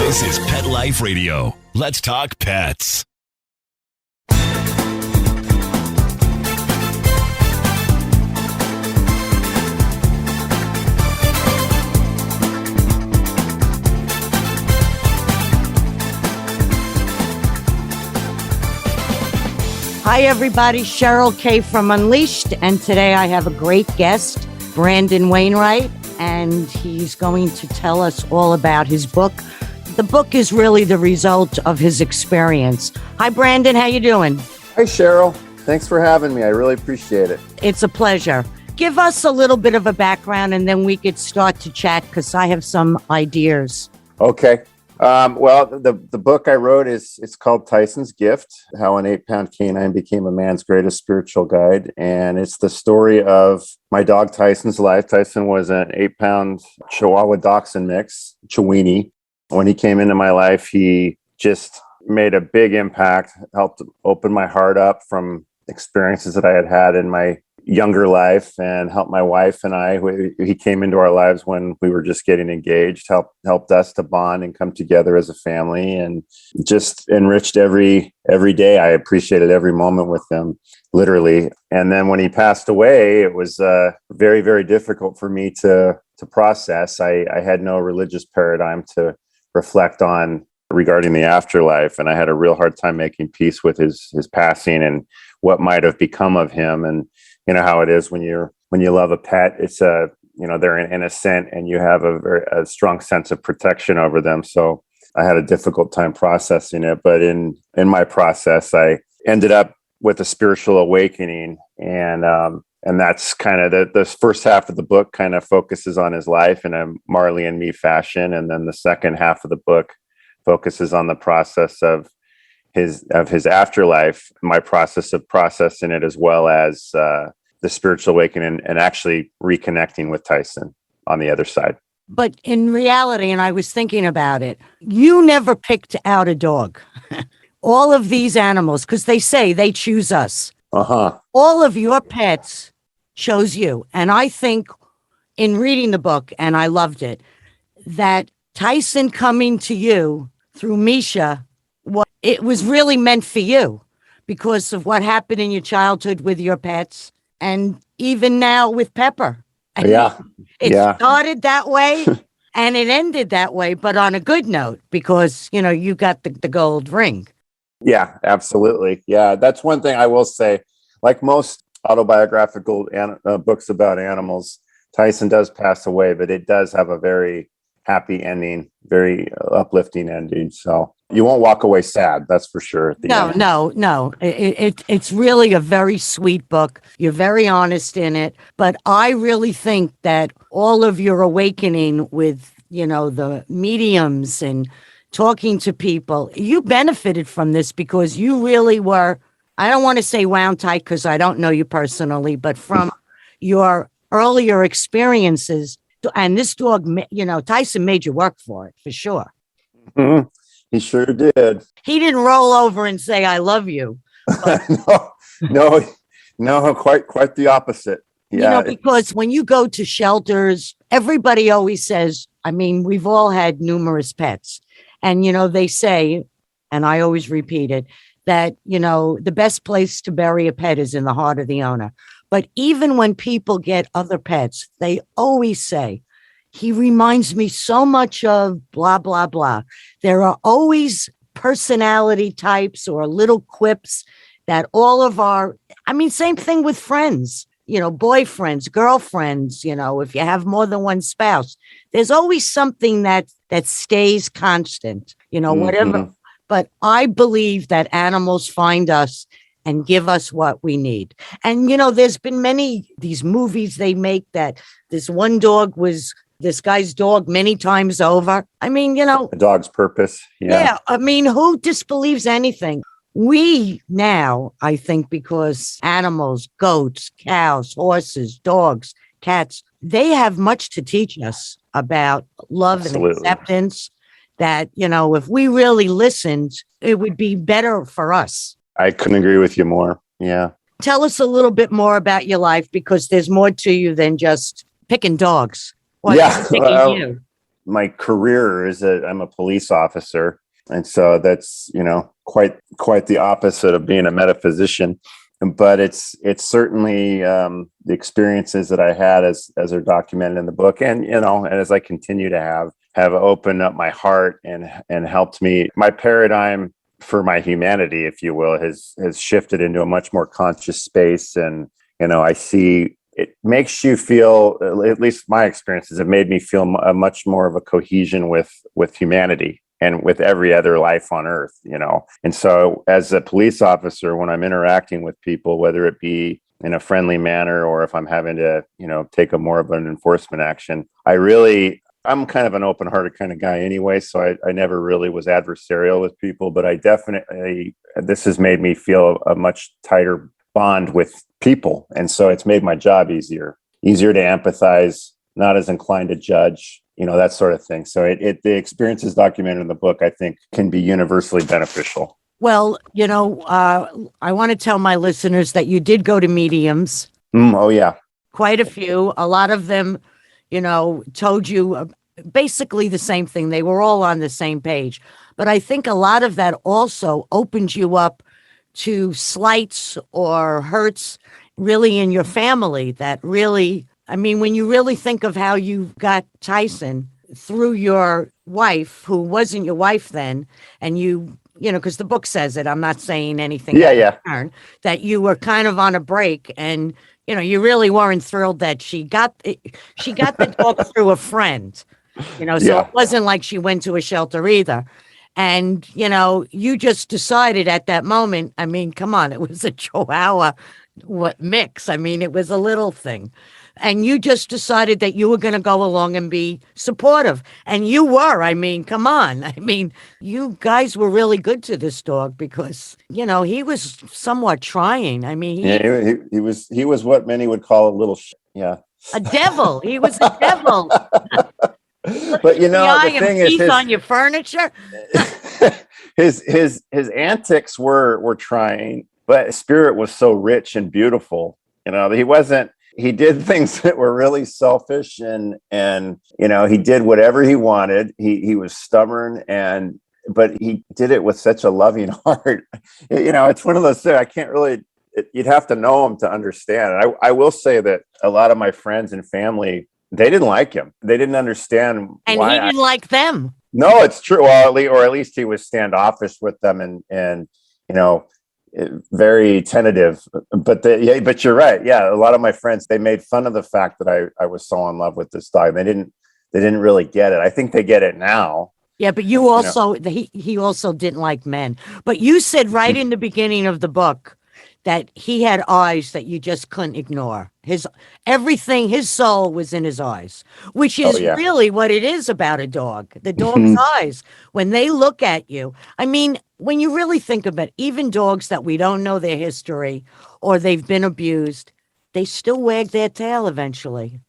This is Pet Life Radio. Let's talk pets. Hi, everybody. Cheryl K. from Unleashed. And today I have a great guest, Brandon Wainwright, and he's going to tell us all about his book. The book is really the result of his experience. Hi, Brandon. How you doing? Hi, Cheryl. Thanks for having me. I really appreciate it. It's a pleasure. Give us a little bit of a background, and then we could start to chat because I have some ideas. Okay. Well, the book I wrote it's called Tyson's Gift, How an 8-Pound Canine Became a Man's Greatest Spiritual Guide. And it's the story of my dog Tyson's life. Tyson was an 8-pound Chihuahua Dachshund mix, Chiweenie. When he came into my life, he just made a big impact, helped open my heart up from experiences that I had had in my younger life, and helped my wife and I. He came into our lives when we were just getting engaged, helped us to bond and come together as a family, and just enriched every day. I appreciated every moment with him, literally. And then when he passed away, it was very, very difficult for me to process. I had no religious paradigm to reflect on regarding the afterlife, and I had a real hard time making peace with his passing and what might have become of him. And you know how it is when you love a pet, it's they're innocent and you have a strong sense of protection over them. So I had a difficult time processing it, but in my process, I ended up with a spiritual awakening, and that's kind of the first half of the book kind of focuses on his life in a Marley and Me fashion, and then the second half of the book focuses on the process of his afterlife, my process of processing it, as well as the spiritual awakening and actually reconnecting with Tyson on the other side. But in reality, and I was thinking about it, you never picked out a dog. All of these animals, because they say they choose us. Uh-huh. All of your pets chose you. And I think in reading the book, and I loved it, that Tyson coming to you through Misha, it was really meant for you because of what happened in your childhood with your pets, and even now with Pepper. Yeah. It started that way and it ended that way, but on a good note, because, you got the gold ring. Yeah, absolutely. Yeah, that's one thing I will say. Like most autobiographical books about animals, Tyson does pass away, but it does have a very happy ending, very uplifting ending. So you won't walk away sad, that's for sure. No. It's really a very sweet book. You're very honest in it. But I really think that all of your awakening with, the mediums and talking to people, you benefited from this because you really were, I don't want to say wound tight because I don't know you personally, but from your earlier experiences. And this dog, Tyson made you work for it, for sure. Mm-hmm. He sure did. He didn't roll over and say, I love you. No, quite the opposite. Yeah. Because when you go to shelters, everybody always says, we've all had numerous pets. And, they say, and I always repeat it, that, the best place to bury a pet is in the heart of the owner. But even when people get other pets, they always say, he reminds me so much of blah, blah, blah. There are always personality types or little quips that all of same thing with friends, boyfriends, girlfriends, if you have more than one spouse, there's always something that stays constant, whatever. Mm-hmm. But I believe that animals find us and give us what we need. And, there's been these movies they make that this one dog was this guy's dog many times over. A dog's purpose. Yeah. Who disbelieves anything? We now, I think, because animals, goats, cows, horses, dogs, cats, they have much to teach us about love Absolutely. And acceptance, that, if we really listened, it would be better for us. I couldn't agree with you more. Yeah. Tell us a little bit more about your life, because there's more to you than just picking dogs. Or Yeah. picking you. my career is I'm a police officer. And so that's, quite the opposite of being a metaphysician. But it's certainly the experiences that I had as are documented in the book, and as I continue to have opened up my heart and helped me. My paradigm for my humanity, if you will, has shifted into a much more conscious space. And I see it makes you feel, at least my experiences have made me feel much more of a cohesion with humanity and with every other life on earth, And so as a police officer, when I'm interacting with people, whether it be in a friendly manner or if I'm having to, take a more of an enforcement action, I'm kind of an open-hearted kind of guy anyway. So I never really was adversarial with people, but this has made me feel a much tighter bond with people. And so it's made my job easier to empathize, not as inclined to judge, that sort of thing. So the experiences documented in the book, I think, can be universally beneficial. Well, I want to tell my listeners that you did go to mediums. Oh, yeah. Quite a few. A lot of them, told you basically the same thing. They were all on the same page. But I think a lot of that also opened you up to slights or hurts really in your family that really, when you really think of how you got Tyson through your wife, who wasn't your wife then, and because the book says it, I'm not saying anything. Yeah. That you were kind of on a break, and you really weren't thrilled that she got the dog through a friend. So it wasn't like she went to a shelter either. And, you just decided at that moment, come on, it was a Chihuahua mix. It was a little thing. And you just decided that you were going to go along and be supportive. And you were. Come on. You guys were really good to this dog because, he was somewhat trying. He was what many would call a little, a devil. He was a devil. But the thing is, on your furniture. his antics were trying, but his spirit was so rich and beautiful. He did things that were really selfish, and he did whatever he wanted. He was stubborn, but he did it with such a loving heart. It's one of those things I can't really. You'd have to know him to understand. I will say that a lot of my friends and family, they didn't like him. They didn't understand and why he didn't like them. No, it's true. Well, at least he was standoffish with them and very tentative. But you're right. Yeah, a lot of my friends, they made fun of the fact that I was so in love with this dog. They didn't really get it. I think they get it now. Yeah, but you also he also didn't like men. But you said right in the beginning of the book that he had eyes that you just couldn't ignore. His soul was in his eyes, which is really what it is about a dog. The dog's eyes, when they look at you. When you really think about it, even dogs that we don't know their history or they've been abused, they still wag their tail eventually.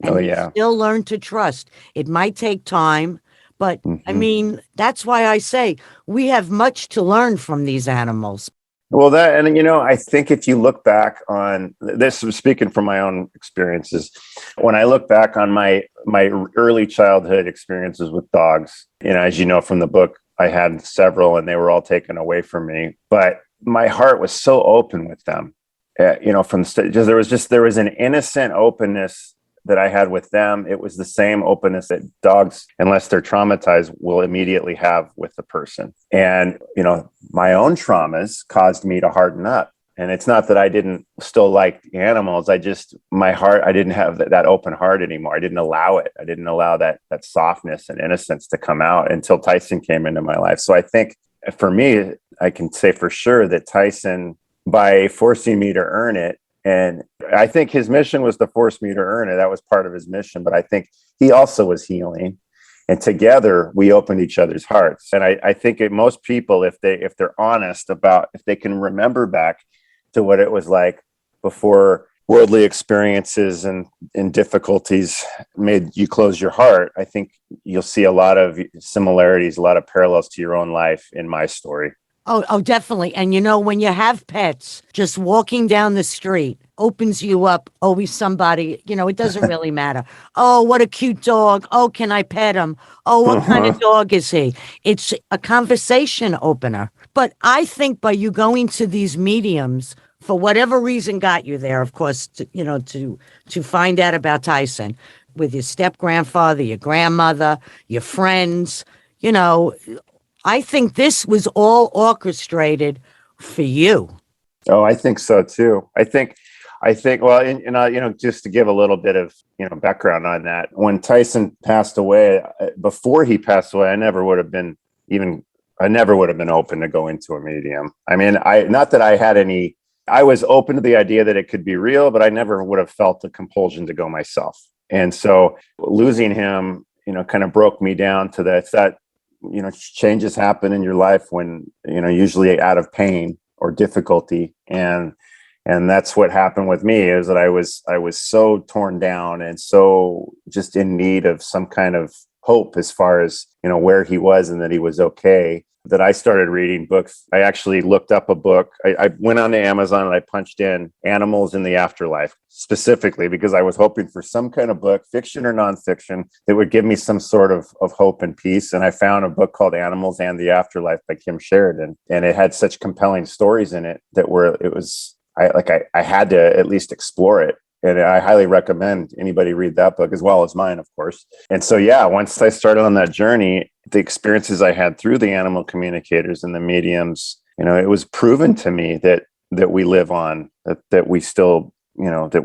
And they still learn to trust. It might take time, but that's why I say we have much to learn from these animals. Well, I think if you look back on this, speaking from my own experiences, when I look back on my early childhood experiences with dogs, as you know from the book, I had several and they were all taken away from me. But my heart was so open with them, from there was an innocent openness that I had with them. It was the same openness that dogs, unless they're traumatized, will immediately have with the person. And, my own traumas caused me to harden up. And it's not that I didn't still like the animals. I didn't have that open heart anymore. I didn't allow it. I didn't allow that softness and innocence to come out until Tyson came into my life. So I think for me, I can say for sure that Tyson, by forcing me to earn it, and I think his mission was to force me to earn it. That was part of his mission. But I think he also was healing. And together we opened each other's hearts. And I think most people, if they're honest about, if they can remember back to what it was like before worldly experiences and difficulties made you close your heart, I think you'll see a lot of similarities, a lot of parallels to your own life in my story. Oh, definitely. And when you have pets, just walking down the street opens you up. Always somebody, it doesn't really matter. Oh, what a cute dog. Oh, can I pet him? Oh, what kind of dog is he? It's a conversation opener. But I think by you going to these mediums, for whatever reason got you there, of course, to find out about Tyson with your step grandfather, your grandmother, your friends, I think this was all orchestrated for you. Oh, I think so too. I think, well, just to give a little bit of, background on that, when Tyson passed away, before he passed away, I never would have been open to go into a medium. I mean, not that I had any, I was open to the idea that it could be real, but I never would have felt the compulsion to go myself. And so losing him, kind of broke me down to that, changes happen in your life when, usually out of pain or difficulty. And that's what happened with me, is that I was so torn down and so just in need of some kind of hope as far as, where he was and that he was okay, that I started reading books. I actually looked up a book. I went on to Amazon and I punched in Animals in the Afterlife, specifically because I was hoping for some kind of book, fiction or nonfiction, that would give me some sort of hope and peace. And I found a book called Animals and the Afterlife by Kim Sheridan. And it had such compelling stories in it that I had to at least explore it. And I highly recommend anybody read that book, as well as mine, of course. And so, once I started on that journey, the experiences I had through the animal communicators and the mediums, it was proven to me that we live on, that we still, that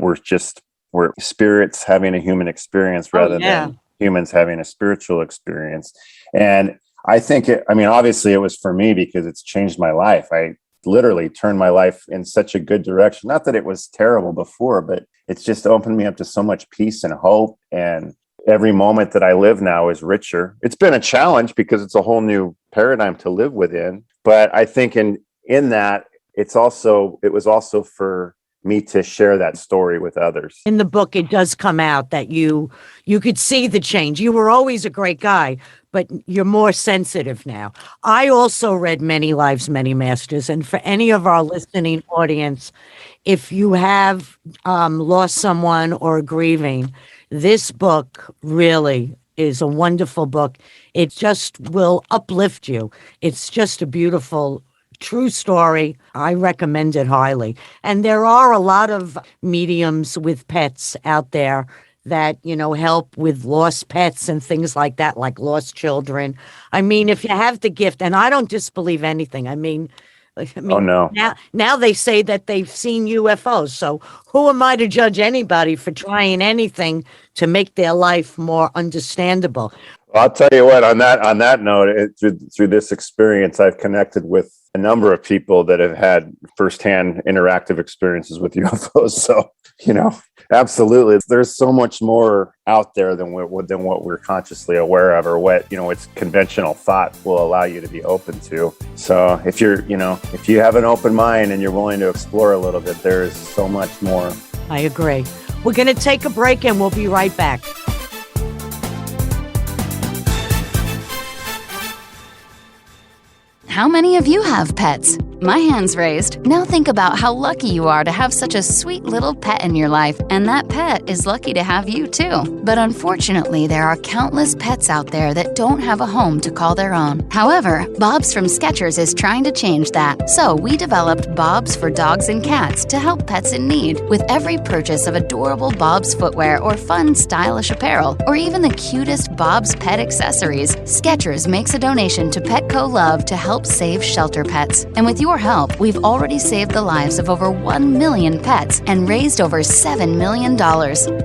we're spirits having a human experience rather than humans having a spiritual experience. And I think obviously it was for me because it's changed my life. I literally turned my life in such a good direction. Not that it was terrible before, but it's just opened me up to so much peace and hope. And every moment that I live now is richer. It's been a challenge because it's a whole new paradigm to live within. But I think in that, it was also for me to share that story with others. In the book, it does come out that you could see the change. You were always a great guy, but you're more sensitive now. I also read Many Lives, Many Masters. And for any of our listening audience, if you have lost someone or grieving, this book really is a wonderful book. It just will uplift you. It's just a beautiful, true story. I recommend it highly. And there are a lot of mediums with pets out there that, help with lost pets and things like that, like lost children. I mean, if you have the gift, and I don't disbelieve anything. I mean, oh no. Now they say that they've seen UFOs. So who am I to judge anybody for trying anything to make their life more understandable? Well, I'll tell you what, on that note, through this experience, I've connected with a number of people that have had firsthand interactive experiences with UFOs. So, absolutely, there's so much more out there than what we're consciously aware of, or what, it's conventional thought will allow you to be open to. So if if you have an open mind and you're willing to explore a little bit, there is so much more. I agree. We're going to take a break and we'll be right back. How many of you have pets? My hand's raised. Now think about how lucky you are to have such a sweet little pet in your life, and that pet is lucky to have you too. But unfortunately, there are countless pets out there that don't have a home to call their own. However, Bob's from Skechers is trying to change that. So we developed Bob's for dogs and cats to help pets in need. With every purchase of adorable Bob's footwear or fun, stylish apparel, or even the cutest Bob's pet accessories, Skechers makes a donation to Petco Love to help save shelter pets. And with your help, we've already saved the lives of over 1 million pets and raised over $7 million.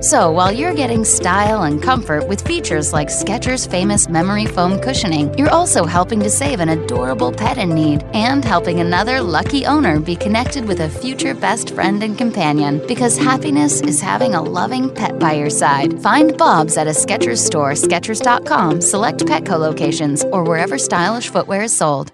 So while you're getting style and comfort with features like Skechers' famous memory foam cushioning, you're also helping to save an adorable pet in need and helping another lucky owner be connected with a future best friend and companion, because happiness is having a loving pet by your side. Find Bob's at a Skechers store, Skechers.com, select Petco locations, or wherever stylish footwear is sold.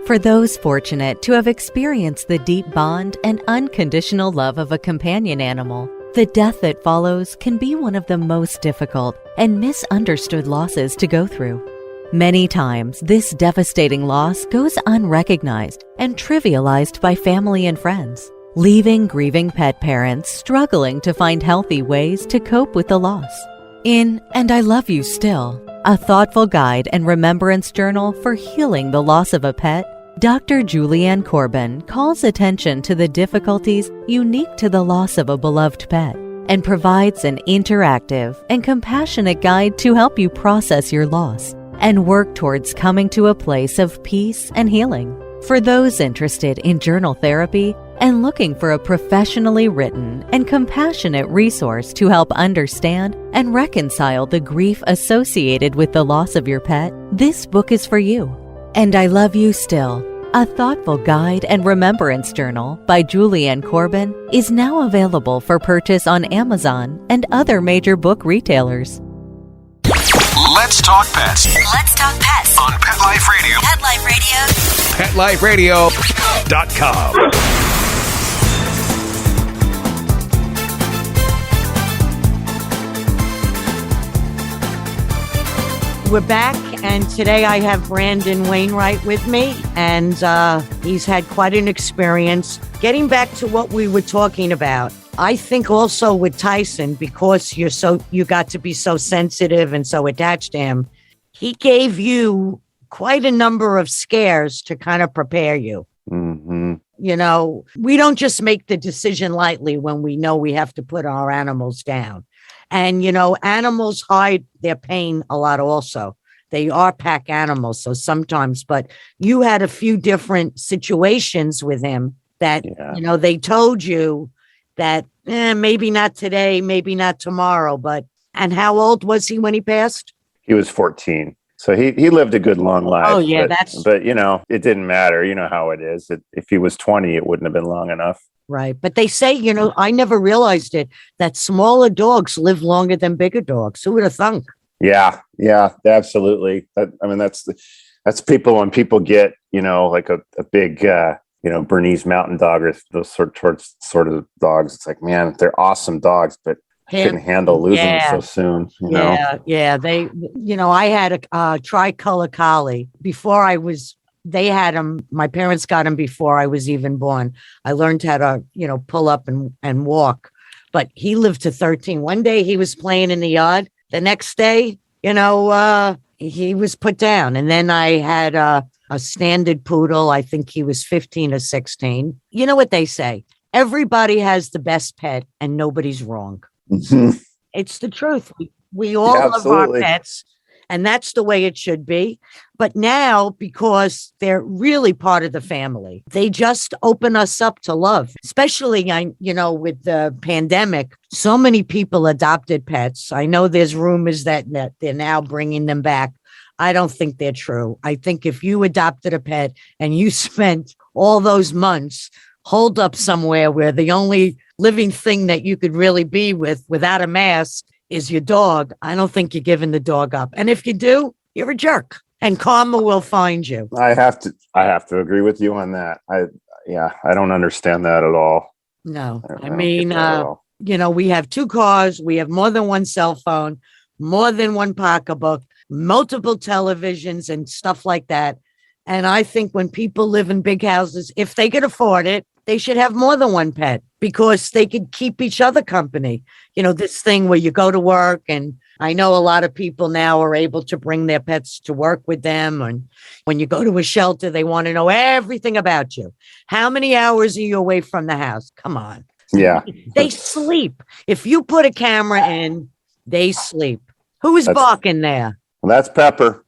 For those fortunate to have experienced the deep bond and unconditional love of a companion animal, the death that follows can be one of the most difficult and misunderstood losses to go through. Many times, this devastating loss goes unrecognized and trivialized by family and friends, leaving grieving pet parents struggling to find healthy ways to cope with the loss. In And I Love You Still, a thoughtful guide and remembrance journal for healing the loss of a pet, Dr. Julianne Corbin calls attention to the difficulties unique to the loss of a beloved pet and provides an interactive and compassionate guide to help you process your loss and work towards coming to a place of peace and healing. For those interested in journal therapy and looking for a professionally written and compassionate resource to help understand and reconcile the grief associated with the loss of your pet, this book is for you. And I Love You Still, a thoughtful guide and remembrance journal by Julianne Corbin, is now available for purchase on Amazon and other major book retailers. Let's talk pets. Let's talk pets On Pet Life Radio. Pet Life Radio. PetLifeRadio.com. We're back, and today I have Brandon Wainwright with me, and he's had quite an experience. Getting back to what we were talking about, I think also with Tyson, because you got to be so sensitive and so attached to him, he gave you quite a number of scares to kind of prepare you. Mm-hmm. You know, we don't just make the decision lightly when we know we have to put our animals down. And, you know, animals hide their pain a lot also. They are pack animals. So sometimes, but you had a few different situations with him that, you know, they told you that maybe not today, maybe not tomorrow. And how old was he when he passed? He was 14. So he lived a good long life. Oh, yeah, but, you know, it didn't matter. You know how it is. If he was 20, it wouldn't have been long enough. Right. But they say, you know, I never realized it, that smaller dogs live longer than bigger dogs. Who would have thunk? Yeah, absolutely. That's people, when people get, you know, like a big, you know, Bernese Mountain Dog or those sort of dogs. It's like, man, they're awesome dogs, but I couldn't handle losing them so soon. You know? Yeah. They, you know, I had a tricolor collie they had him. My parents got him before I was even born. I learned how to, you know, pull up and walk, but he lived to 13. One day he was playing in the yard. The next day, you know, he was put down. And then I had a standard poodle. I think he was 15 or 16. You know what they say? Everybody has the best pet and nobody's wrong. Mm-hmm. It's the truth. We all love our pets. And that's the way it should be. But now, because they're really part of the family, they just open us up to love, especially, you know, with the pandemic. So many people adopted pets. I know there's rumors that they're now bringing them back. I don't think they're true. I think if you adopted a pet and you spent all those months holed up somewhere where the only living thing that you could really be with without a mask is your dog, I don't think you're giving the dog up. And if you do, you're a jerk, and karma will find you. I have to agree with you on that. I don't understand that at all. No, I mean, you know, we have 2 cars, we have more than one cell phone, more than one pocketbook, multiple televisions and stuff like that. And I think when people live in big houses, if they can afford it, they should have more than one pet because they could keep each other company. You know, this thing where you go to work, and I know a lot of people now are able to bring their pets to work with them. And when you go to a shelter, they want to know everything about you. How many hours are you away from the house? Come on. Yeah. They sleep. If you put a camera in, they sleep. Who is barking there? Well, that's Pepper.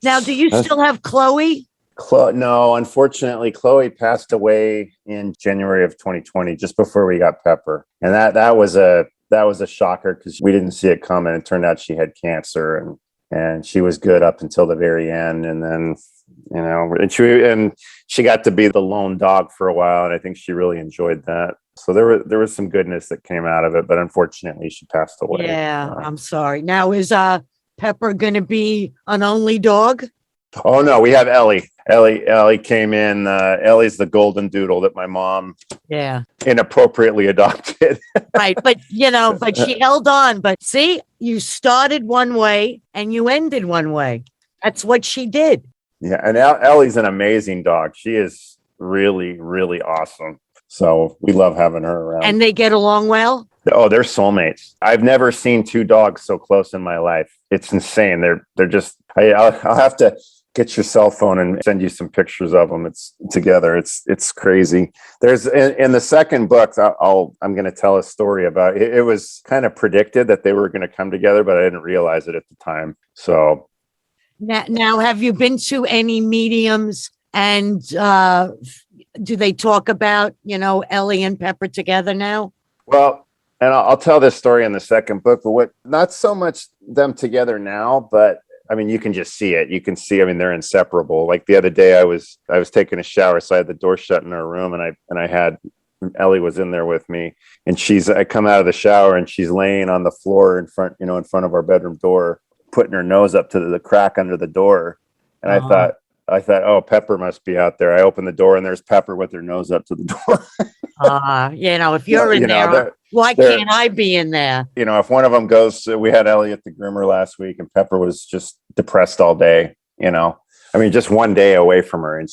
Now, do you still have Chloe? No, unfortunately, Chloe passed away in January of 2020, just before we got Pepper. And that was a shocker because we didn't see it coming. It turned out she had cancer, and she was good up until the very end. And then, you know, and she got to be the lone dog for a while. And I think she really enjoyed that. So there was some goodness that came out of it, but unfortunately she passed away. Yeah, I'm sorry. Now, is Pepper going to be an only dog? Oh no, we have Ellie. Ellie came in. Ellie's the golden doodle that my mom inappropriately adopted. Right. But, but she held on. But see, you started one way and you ended one way. That's what she did. Yeah. And Ellie's an amazing dog. She is really, really awesome. So we love having her around. And they get along well? Oh, they're soulmates. I've never seen two dogs so close in my life. It's insane. They're just, I'll have to get your cell phone and send you some pictures of them. It's together. It's crazy. There's in the second book, I'm going to tell a story about it. It was kind of predicted that they were going to come together, but I didn't realize it at the time. So now have you been to any mediums and do they talk about, Ellie and Pepper together now? Well, and I'll tell this story in the second book, but not so much them together now, but I mean, you can just see it. You can see, they're inseparable. Like the other day I was taking a shower, so I had the door shut in her room, and I had Ellie was in there with me, and I come out of the shower and she's laying on the floor in front of our bedroom door, putting her nose up to the crack under the door. And I thought, oh, Pepper must be out there. I opened the door and there's Pepper with her nose up to the door. If you're in there, why can't I be in there? If one of them goes, we had Ellie at the groomer last week and Pepper was just depressed all day, just one day away from her. And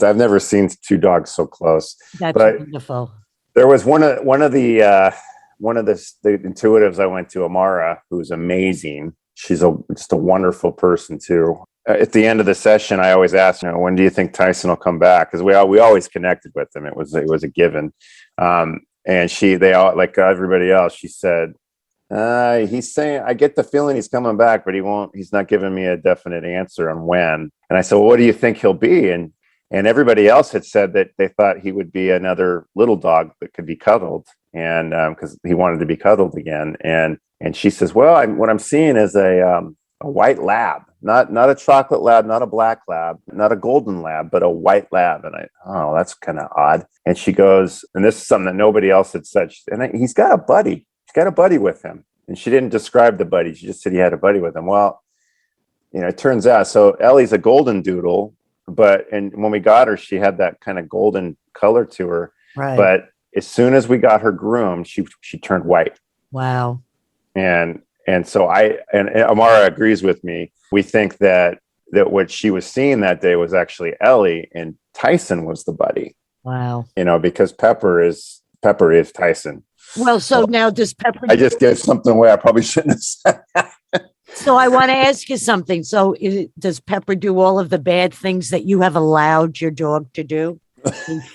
I've never seen two dogs so close. That's wonderful. There was one of the intuitives I went to, Amara, who's amazing. She's just a wonderful person too. At the end of the session, I always ask, when do you think Tyson will come back? Because we always connected with him. It was a given. And they all, like everybody else, she said, he's saying, I get the feeling he's coming back, but he's not giving me a definite answer on when. And I said, well, what do you think he'll be? And everybody else had said that they thought he would be another little dog that could be cuddled. And because he wanted to be cuddled again. And she says, well, what I'm seeing is a white lab, not a chocolate lab, not a black lab, not a golden lab, but a white lab. And that's kind of odd. And she goes, and this is something that nobody else had said. He's got a buddy. He's got a buddy with him. And she didn't describe the buddy. She just said he had a buddy with him. Well, it turns out, so Ellie's a golden doodle, and when we got her, she had that kind of golden color to her. Right. But as soon as we got her groomed, she turned white. Wow. And so and Amara agrees with me. We think that what she was seeing that day was actually Ellie and Tyson was the buddy. Wow. Because Pepper is Tyson. Well, so now does Pepper... I just gave something away I probably shouldn't have said that. So I want to ask you something. So does Pepper do all of the bad things that you have allowed your dog to do?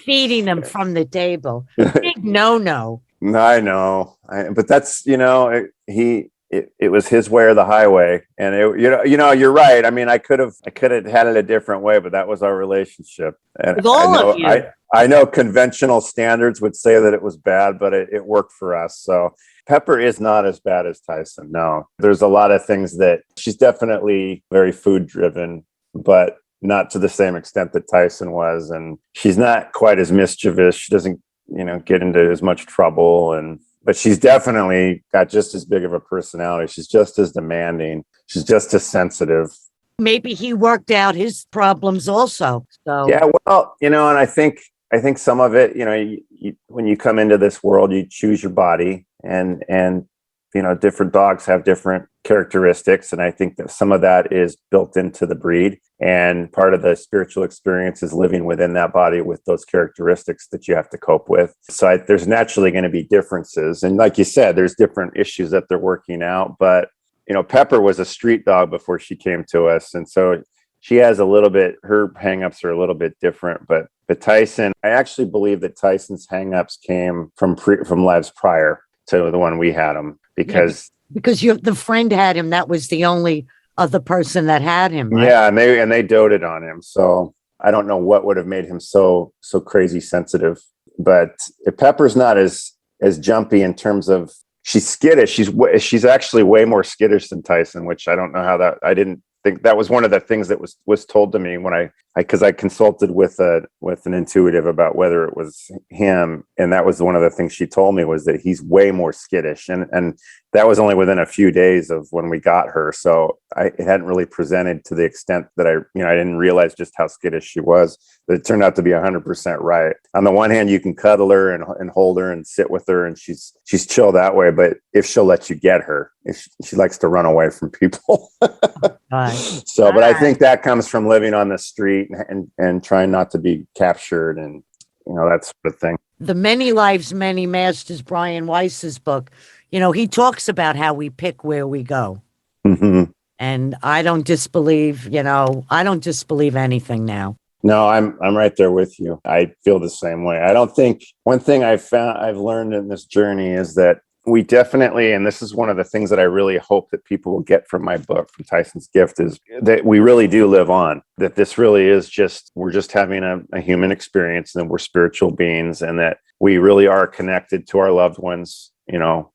Feeding them from the table. Big no. I know. But that's, it was his way or the highway. And you're right. I could have had it a different way, but that was our relationship. And with all of you. I know conventional standards would say that it was bad, but it worked for us. So Pepper is not as bad as Tyson. No, there's a lot of things that she's definitely very food driven, but not to the same extent that Tyson was. And she's not quite as mischievous. She doesn't, get into as much trouble. But she's definitely got just as big of a personality. She's just as demanding. She's just as sensitive. Maybe he worked out his problems also. So yeah, well, and I think some of it, when you come into this world, you choose your body, and different dogs have different characteristics, and I think that some of that is built into the breed. And part of the spiritual experience is living within that body with those characteristics that you have to cope with. So there's naturally going to be differences. And like you said, there's different issues that they're working out. But, Pepper was a street dog before she came to us. And so she has her hangups are a little bit different. But Tyson, I actually believe that Tyson's hangups came from lives prior to the one we had him. Because the friend had him. That was the only other person that had him. Right? Yeah, and they doted on him. So I don't know what would have made him so crazy sensitive. But Pepper's not as jumpy in terms of she's skittish. She's actually way more skittish than Tyson, which I don't know how that. I didn't think that was one of the things that was told to me when because I consulted with an intuitive about whether it was him, and that was one of the things she told me was that he's way more skittish, and that was only within a few days of when we got her. So it hadn't really presented to the extent that I didn't realize just how skittish she was. But it turned out to be 100% right. On the one hand, you can cuddle her and hold her and sit with her, and she's chill that way. But if she'll let you get her, if she likes to run away from people. Right. So, but I think that comes from living on the street and trying not to be captured and, that sort of thing. The Many Lives, Many Masters, Brian Weiss's book, he talks about how we pick where we go. Mm-hmm. And I don't disbelieve, I don't disbelieve anything now. No, I'm right there with you. I feel the same way. I don't think one thing I've learned in this journey is that we definitely, and this is one of the things that I really hope that people will get from my book, from Tyson's Gift, is that we really do live on, that this really is we're just having a human experience, and we're spiritual beings, and that we really are connected to our loved ones,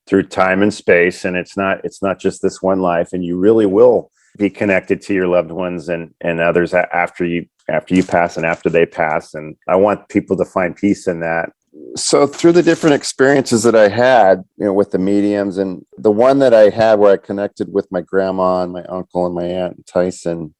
through time and space. And it's not just this one life, and you really will be connected to your loved ones and others after you pass and after they pass. And I want people to find peace in that. So through the different experiences that I had, with the mediums, and the one that I had where I connected with my grandma and my uncle and my aunt Tyson,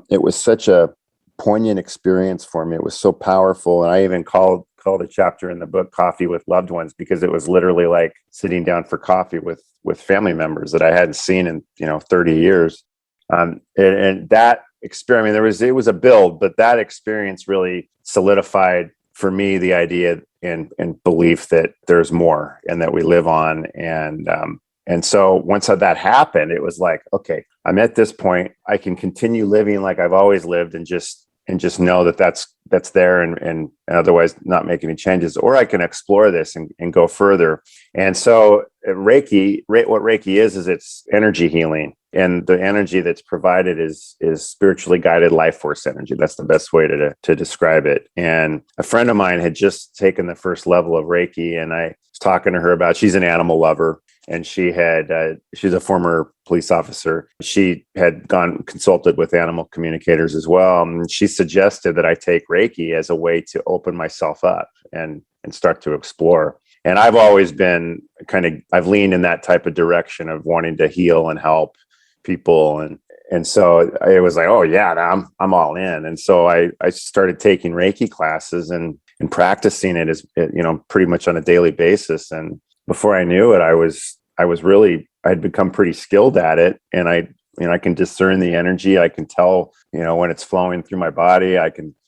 it was such a poignant experience for me. It was so powerful. And I even called a chapter in the book Coffee with Loved Ones, because it was literally like sitting down for coffee with family members that I hadn't seen in 30 years. And that experience, it was a build, but that experience really solidified for me the idea and belief that there's more and that we live on. And so once that happened, it was like, okay, I'm at this point, I can continue living like I've always lived and just know that that's there and otherwise not make any changes, or I can explore this and go further. And so what Reiki is it's energy healing. And the energy that's provided is spiritually guided life force energy. That's the best way to describe it. And a friend of mine had just taken the first level of Reiki, and I was talking to her about, she's an animal lover, and she's a former police officer. She had consulted with animal communicators as well. And she suggested that I take Reiki as a way to open myself up and start to explore. And I've always been I've leaned in that type of direction of wanting to heal and help people. And so it was like, oh yeah, I'm all in. And so I started taking Reiki classes and practicing it as, pretty much on a daily basis. And before I knew it, I'd become pretty skilled at it. And I can discern the energy. I can tell, when it's flowing through my body.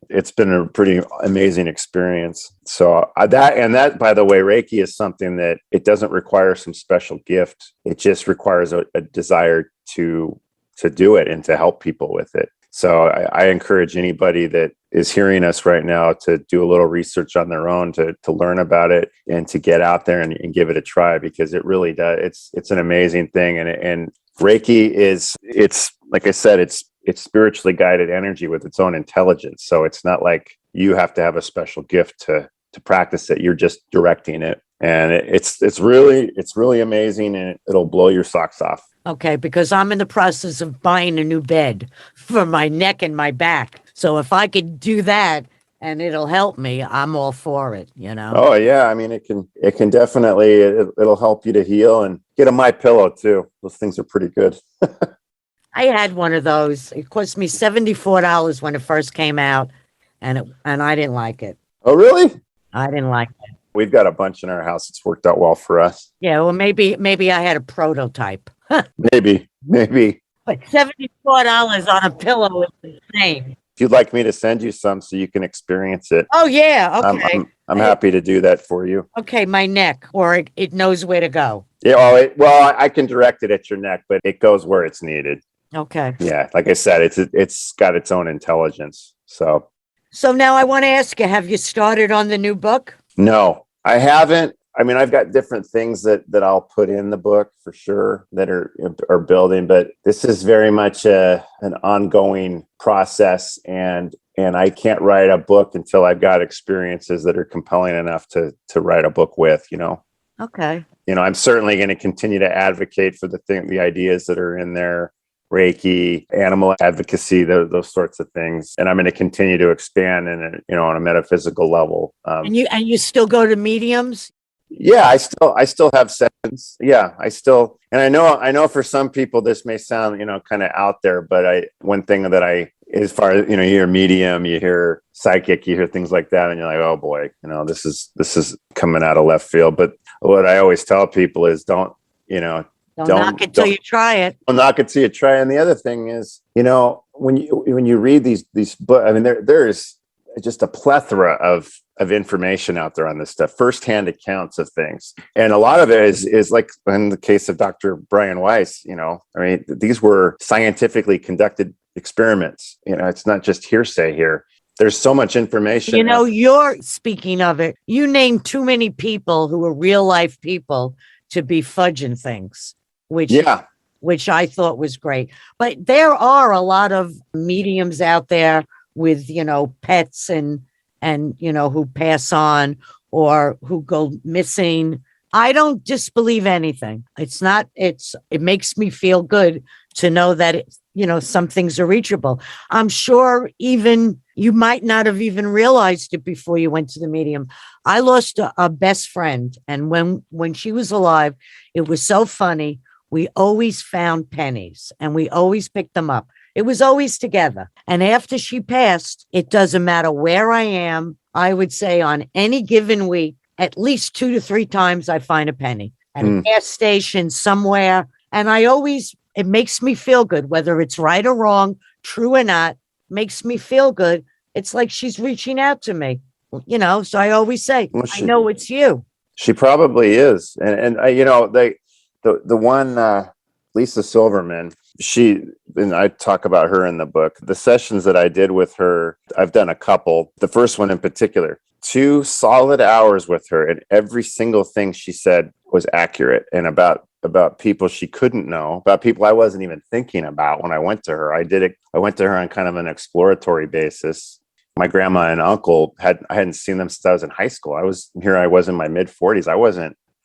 It's been a pretty amazing experience. So that, by the way, Reiki is something that it doesn't require some special gift. It just requires a desire to do it and to help people with it. So I encourage anybody that is hearing us right now to do a little research on their own, to learn about it and to get out there and give it a try, because it really does. It's an amazing thing. And Reiki it's like I said, it's spiritually guided energy with its own intelligence. So it's not like you have to have a special gift to practice it. You're just directing it. And it's really amazing, and it'll blow your socks off. Okay, because I'm in the process of buying a new bed for my neck and my back. So if I could do that and it'll help me, I'm all for it, Oh yeah, I mean, it can definitely, it'll help you to heal. And get a MyPillow too. Those things are pretty good. I had one of those. It cost me $74 when it first came out, and I didn't like it. Oh really? I didn't like it. We've got a bunch in our house. It's worked out well for us. Yeah, well, maybe I had a prototype. Maybe. But $74 on a pillow is insane. If you'd like me to send you some so you can experience it. Oh yeah, okay. I'm happy to do that for you. Okay, my neck, or it knows where to go. Yeah, well, I can direct it at your neck, but it goes where it's needed. Okay. Yeah, like I said, it's got its own intelligence. So now I want to ask you, have you started on the new book? No, I haven't. I mean, I've got different things that I'll put in the book for sure that are building, but this is very much an ongoing process, and I can't write a book until I've got experiences that are compelling enough to write a book with, Okay. I'm certainly going to continue to advocate for the ideas that are in there, Reiki, animal advocacy, those sorts of things. And I'm going to continue to expand on a metaphysical level. And you still go to mediums? Yeah, I still have sessions. Yeah, and I know for some people this may sound, kind of out there, but one thing that as far as, you hear medium, you hear psychic, you hear things like that, and you're like, oh boy, this is coming out of left field. But what I always tell people is don't knock it till you try it. Don't knock it till you try. And the other thing is, when you read these books, I mean, there is just a plethora of information out there on this stuff, firsthand accounts of things. And a lot of it is like in the case of Dr. Brian Weiss, I mean, these were scientifically conducted experiments. It's not just hearsay here. There's so much information. You're speaking of it. You named too many people who are real life people to be fudging things, which I thought was great. But there are a lot of mediums out there with, pets and who pass on or who go missing. I don't disbelieve anything. It makes me feel good to know that, some things are reachable. I'm sure even you might not have even realized it before you went to the medium. I lost a best friend. And when she was alive, it was so funny. We always found pennies and we always picked them up. It was always together. And after she passed, it doesn't matter where I am. I would say on any given week, at least 2 to 3 times I find a penny at a gas station somewhere. And it makes me feel good, whether it's right or wrong, true or not, makes me feel good. It's like she's reaching out to me, so I always say, I know it's you. She probably is. And the one, Lisa Silverman, and I talk about her in the book, the sessions that I did with her, I've done a couple. The first one in particular, 2 solid hours with her, and every single thing she said was accurate, and about people she couldn't know, about people I wasn't even thinking about when I went to her. I went to her on kind of an exploratory basis. My grandma and uncle I hadn't seen them since I was in high school. I was in my mid 40s.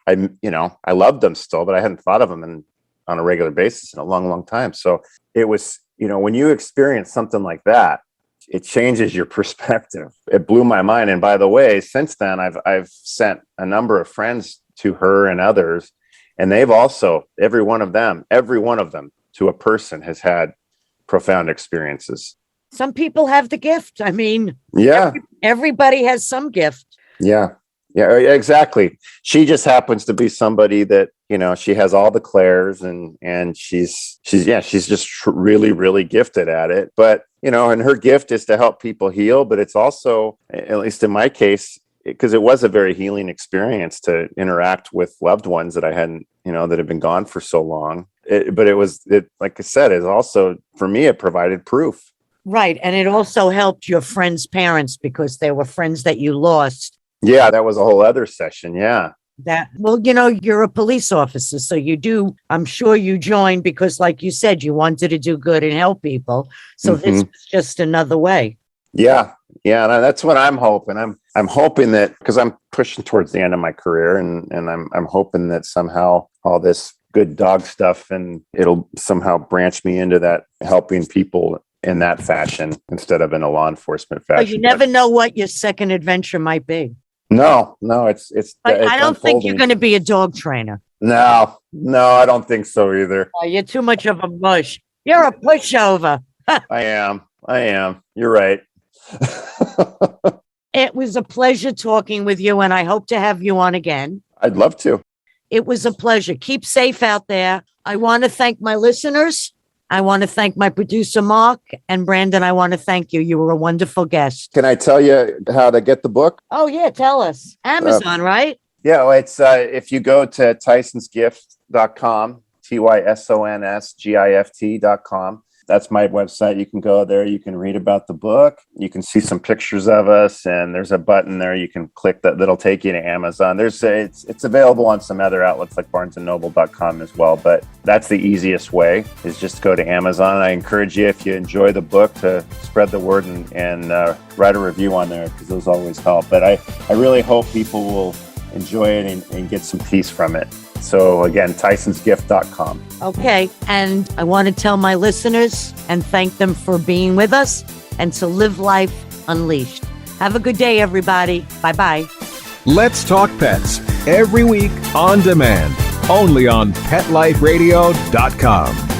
I loved them still, but I hadn't thought of them on a regular basis in a long, long time. So it was, when you experience something like that, it changes your perspective. It blew my mind. And by the way, since then, I've sent a number of friends to her and others, and they've also, every one of them to a person has had profound experiences. Some people have the gift. I mean, everybody has some gift. Yeah, exactly. She just happens to be somebody that, she has all the clairs and she's just really, really gifted at it. But, and her gift is to help people heal, but it's also, at least in my case, because it was a very healing experience to interact with loved ones that I hadn't, that had been gone for so long. But like I said, it also, for me, it provided proof. Right. And it also helped your friends' parents because they were friends that you lost. Yeah, that was a whole other session. Yeah. You're a police officer, so I'm sure you joined because, like you said, you wanted to do good and help people. So this was just another way. Yeah. Yeah. And that's what I'm hoping. I'm hoping that, because I'm pushing towards the end of my career, and I'm hoping that somehow all this good dog stuff, and it'll somehow branch me into that, helping people in that fashion instead of in a law enforcement fashion. But you never know what your second adventure might be. No, it's I don't think you're going to be a dog trainer. No, I don't think so either. Oh, you're too much of a mush. You're a pushover. I am. You're right. It was a pleasure talking with you, and I hope to have you on again. I'd love to. It was a pleasure. Keep safe out there. I want to thank my listeners. I want to thank my producer, Mark, and Brandon. I want to thank you. You were a wonderful guest. Can I tell you how to get the book? Oh, yeah. Tell us. Amazon, right? Yeah. Well, it's if you go to tysonsgift.com, TYSONSGIFT.com. That's my website. You can go there. You can read about the book. You can see some pictures of us, and there's a button there. You can click that'll take you to Amazon. It's available on some other outlets like barnesandnoble.com as well, but that's the easiest way, is just go to Amazon. And I encourage you, if you enjoy the book, to spread the word and write a review on there, because those always help. But I really hope people will enjoy it and get some peace from it. So again, tysonsgift.com. Okay. And I want to tell my listeners and thank them for being with us and to live life unleashed. Have a good day, everybody. Bye-bye. Let's Talk Pets every week on demand, only on PetLifeRadio.com.